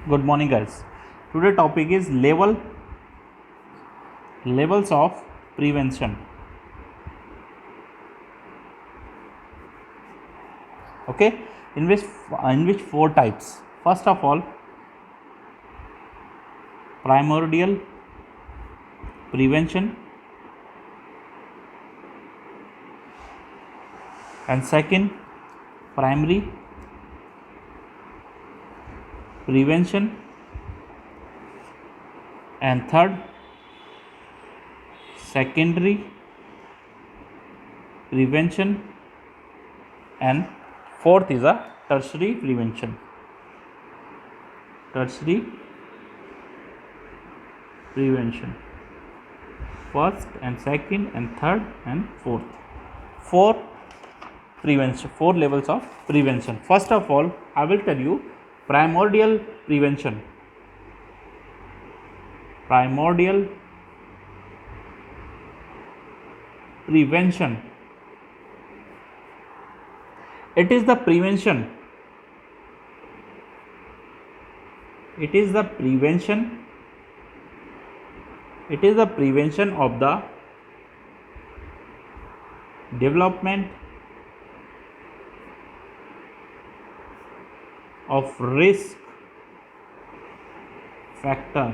Good morning, guys. Today topic is levels of prevention. Okay, in which four types. First of all, primordial prevention, and second, primary prevention, and third, secondary prevention, and fourth is a tertiary prevention. Tertiary prevention. First and second and third and fourth. Four levels of prevention. First of all, I will tell you primordial prevention. Primordial prevention. It is the prevention. It is the prevention of the development of risk factor.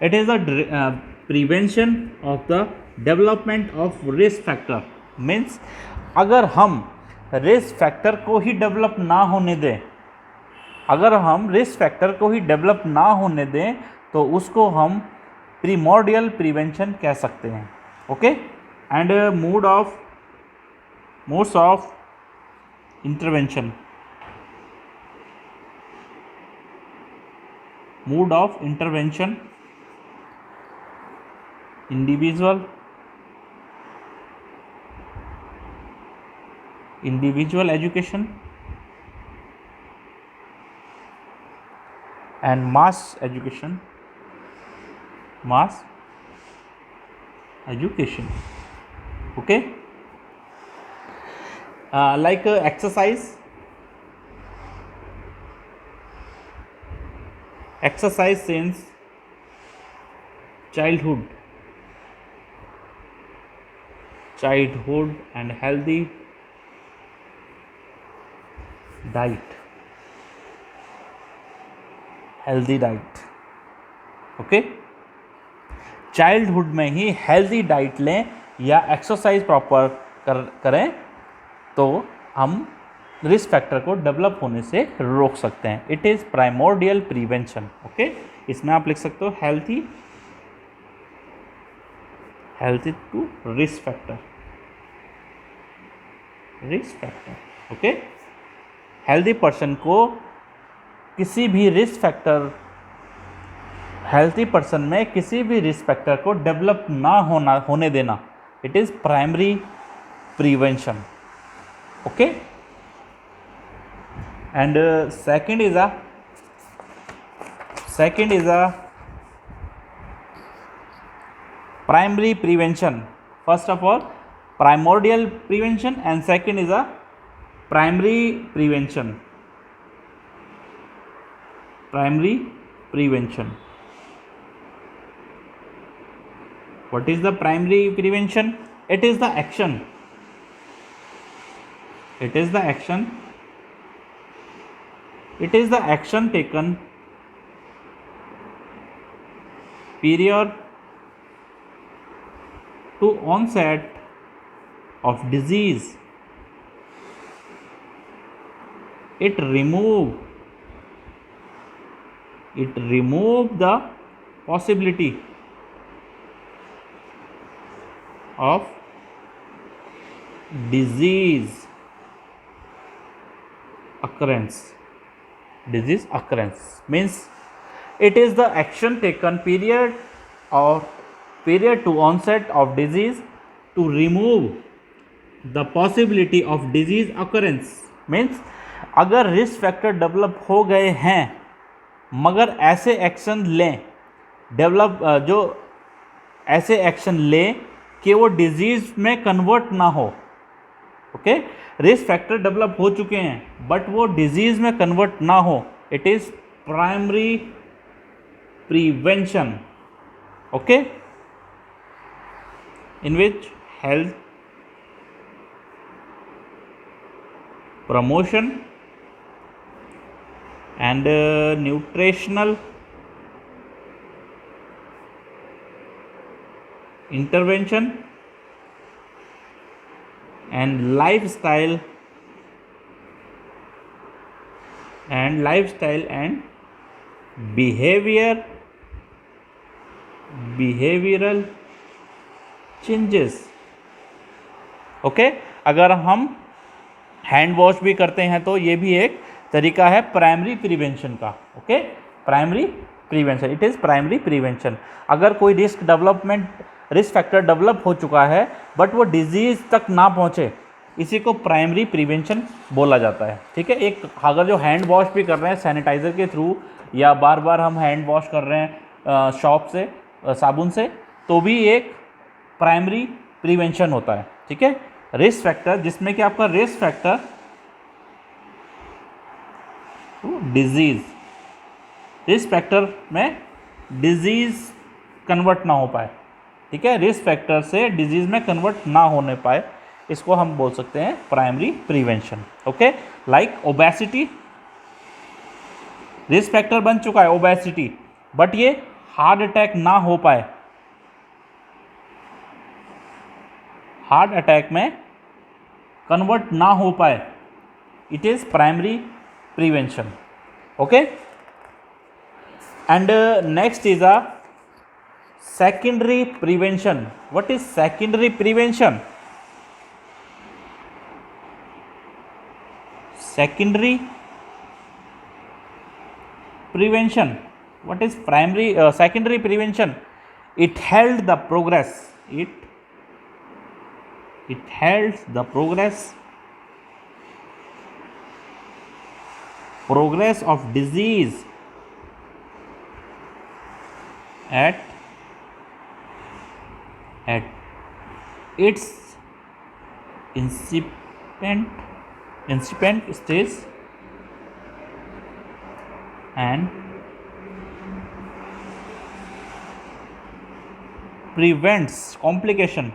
It is the prevention of the development of risk factor. Means अगर हम risk factor को ही develop ना होने दें तो उसको हम primordial prevention कह सकते हैं. Okay, and modes of intervention. Mode of intervention: individual education and mass education. Okay, like exercise since childhood and healthy diet. Okay, childhood में ही हेल्दी डाइट लें या एक्सरसाइज प्रॉपर करें तो हम रिस्क फैक्टर को डेवलप होने से रोक सकते हैं. It is primordial prevention. Okay, इसमें आप लिख सकते हो healthy to risk factor. Okay, healthy person को किसी भी रिस्क फैक्टर को डेवलप ना होने देना. It is primary prevention. Okay, and second is a primary prevention. First of all primordial prevention and second is a primary prevention. What is the primary prevention? It is the action taken period to onset of disease. It remove the possibility of disease occurrence. Means it is the action taken period to onset of disease to remove the possibility of disease occurrence. Means अगर risk factor develop हो गए हैं मगर ऐसे action लें कि वो disease में कन्वर्ट ना हो. ओके, रिस्क फैक्टर डेवलप हो चुके हैं बट वो डिजीज में कन्वर्ट ना हो, it is primary prevention, okay, in which health promotion and nutritional intervention and lifestyle and behavioral changes, okay. अगर हम हैंड वॉश भी करते हैं तो ये भी एक तरीका है प्राइमरी प्रिवेंशन का, okay, primary prevention, it is primary prevention. अगर कोई रिस्क फैक्टर डेवलप हो चुका है बट वो डिजीज़ तक ना पहुँचे, इसी को प्राइमरी प्रिवेंशन बोला जाता है, ठीक है। एक अगर जो हैंड वॉश भी कर रहे हैं सैनिटाइज़र के थ्रू या बार बार हम हैंड वॉश कर रहे हैं शॉप से साबुन से, तो भी एक प्राइमरी प्रिवेंशन होता है, ठीक है। रिस्क फैक्टर जिसमें कि आपका risk factor disease, risk factor में डिजीज कन्वर्ट ना हो पाए, ठीक है, रिस्क फैक्टर से डिजीज में कन्वर्ट ना होने पाए, इसको हम बोल सकते हैं primary prevention, okay. Like obesity, risk factor बन चुका है ओबेसिटी, बट ये हार्ट अटैक ना हो पाए, हार्ट अटैक में कन्वर्ट ना हो पाए, it is primary prevention, okay. And next is a secondary prevention. What is secondary prevention? Secondary prevention, what is primary secondary prevention? It helps the progress, it helps the progress of disease at its incipient stage and prevents complication.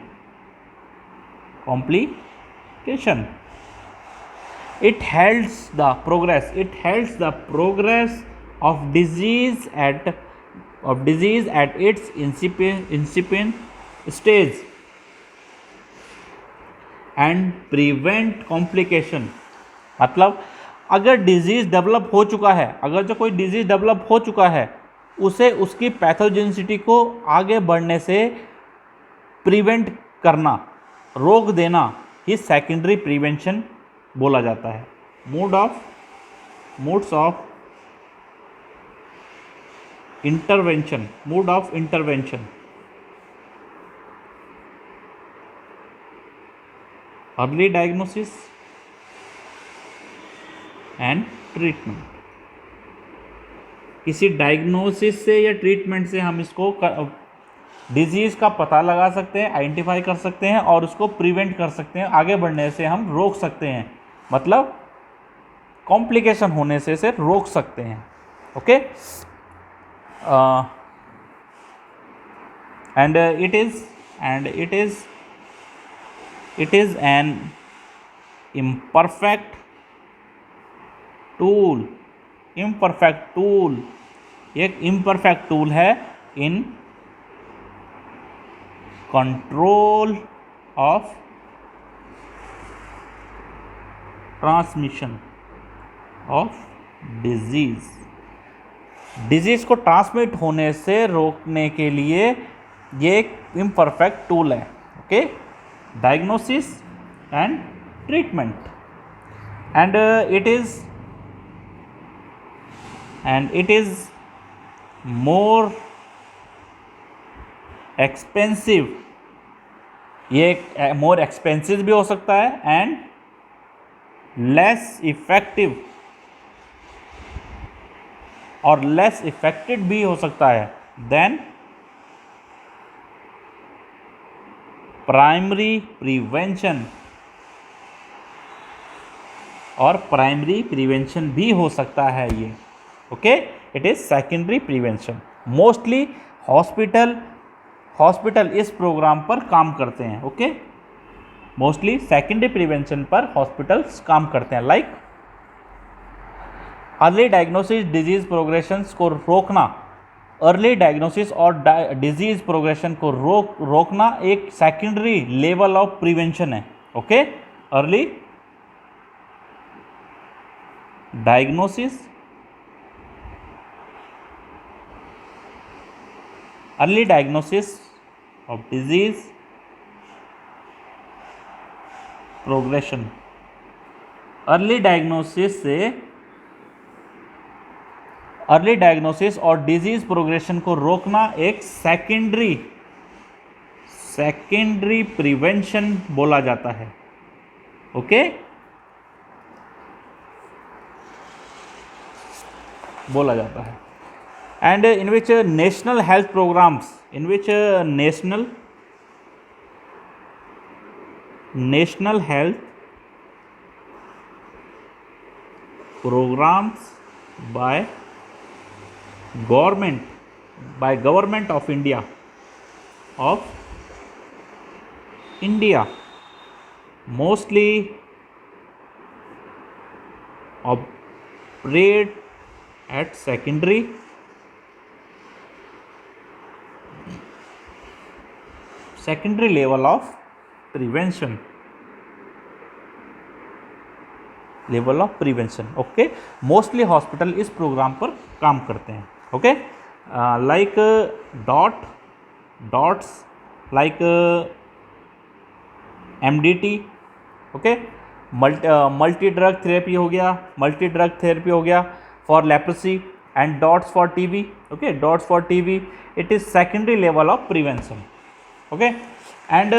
It helps the progress of disease at its incipient stage and prevent complication। मतलब अगर disease develop हो चुका है, अगर जो कोई disease develop हो चुका है, उसे उसकी पैथोजेनिसिटी को आगे बढ़ने से प्रिवेंट करना, रोक देना, ही सेकेंडरी प्रिवेंशन बोला जाता है। Modes of intervention, early diagnosis and treatment. किसी डायग्नोसिस से या ट्रीटमेंट से हम इसको डिजीज़ का पता लगा सकते हैं, आइडेंटिफाई कर सकते हैं और उसको प्रिवेंट कर सकते हैं, आगे बढ़ने से हम रोक सकते हैं, मतलब कॉम्प्लिकेशन होने से इसे रोक सकते हैं, okay. And it is an imperfect tool, एक imperfect टूल है in control of transmission of disease को ट्रांसमिट होने से रोकने के लिए ये एक इम्परफेक्ट टूल है, okay. Diagnosis and treatment, and it is more expensive, ये मोर एक्सपेंसिव भी हो सकता है एंड लेस इफेक्टिव और लेस इफेक्टेड भी हो सकता है देन प्राइमरी प्रिवेंशन, और प्राइमरी प्रिवेंशन भी हो सकता है ये। Okay, it is secondary prevention. Mostly hospital इस प्रोग्राम पर काम करते हैं। ओके, मोस्टली सेकेंडरी प्रिवेंशन पर हॉस्पिटल्स काम करते हैं। Like early diagnosis disease progression को रोकना, अर्ली डायग्नोसिस और डिजीज प्रोग्रेशन को रोकना एक सेकेंडरी लेवल ऑफ प्रिवेंशन है। Okay, early diagnosis, early diagnosis of disease progression, early diagnosis और डिजीज प्रोग्रेशन को रोकना एक सेकेंडरी प्रिवेंशन बोला जाता है। ओके, बोला जाता है। And in which national health programmes, in which national health programmes by government of India mostly operate at secondary level of prevention, okay. Mostly hospital इस प्रोग्राम पर काम करते हैं। Okay, like dots, like MDT, okay, multi drug therapy हो गया for leprosy, and dots for TB। Okay, dots for TB, it is secondary level of prevention. Okay, and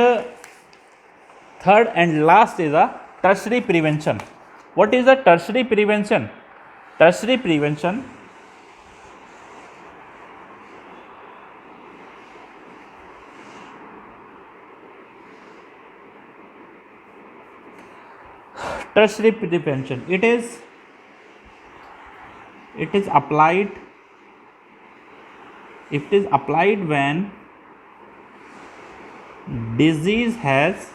third and last is a tertiary prevention. What is the tertiary prevention? Tertiary prevention it is applied when disease has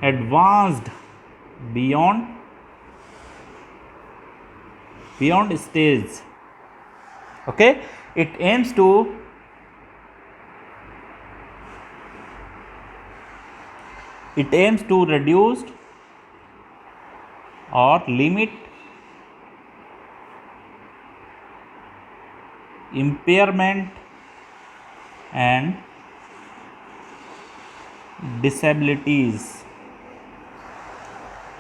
advanced beyond stage. Okay, it aims to reduce or limit impairment and disabilities,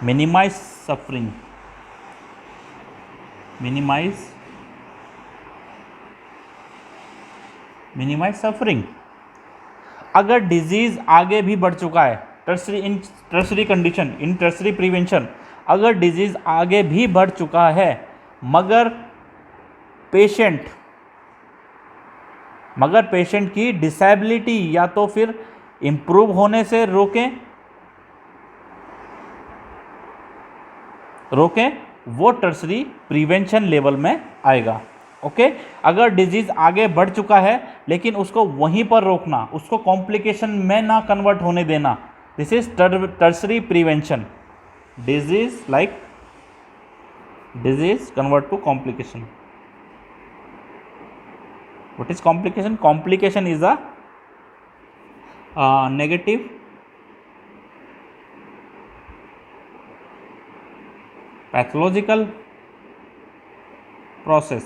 minimize suffering, अगर disease आगे भी बढ़ चुका है, tertiary prevention, अगर disease आगे भी बढ़ चुका है मगर पेशेंट की डिसेबिलिटी या तो फिर इम्प्रूव होने से रोकें, वो टर्शरी प्रिवेंशन लेवल में आएगा। ओके, अगर डिजीज आगे बढ़ चुका है लेकिन उसको वहीं पर रोकना, उसको कॉम्प्लिकेशन में ना कन्वर्ट होने देना, this is tertiary prevention. Disease convert to complication. What is complication? Complication is a negative pathological process,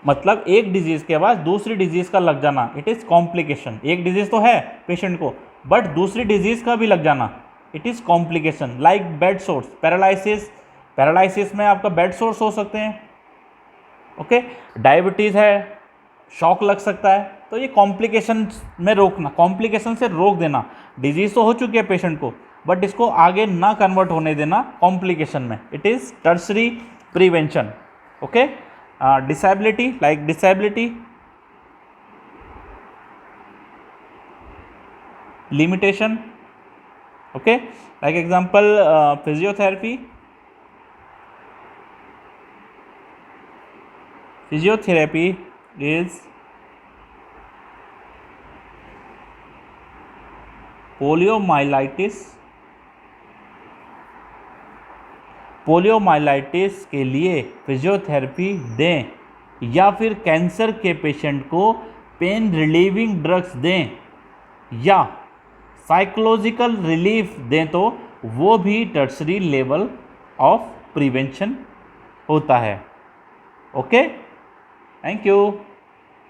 मतलब एक डिजीज के बाद दूसरी डिजीज का लग जाना, इट इज कॉम्प्लिकेशन। एक डिजीज तो है पेशेंट को बट दूसरी डिजीज का भी लग जाना, it is complication. Like bed source, paralysis में आपका बेड सोर्स हो सकते हैं। ओके, डायबिटीज है, शॉक लग सकता है, तो ये कॉम्प्लिकेशन में रोकना, कॉम्प्लिकेशन से रोक देना। डिजीज तो हो चुकी है पेशेंट को बट इसको आगे ना कन्वर्ट होने देना कॉम्प्लिकेशन में, it is tertiary prevention. Okay, disability, like disability, limitation okay, like example physiotherapy. Physiotherapy is poliomyelitis के लिए फिजियोथेरेपी दें, या फिर कैंसर के पेशेंट को पेन रिलीविंग ड्रग्स दें या साइकोलॉजिकल रिलीफ दें, तो वो भी टर्शरी लेवल ऑफ प्रिवेंशन होता है। Okay, thank you.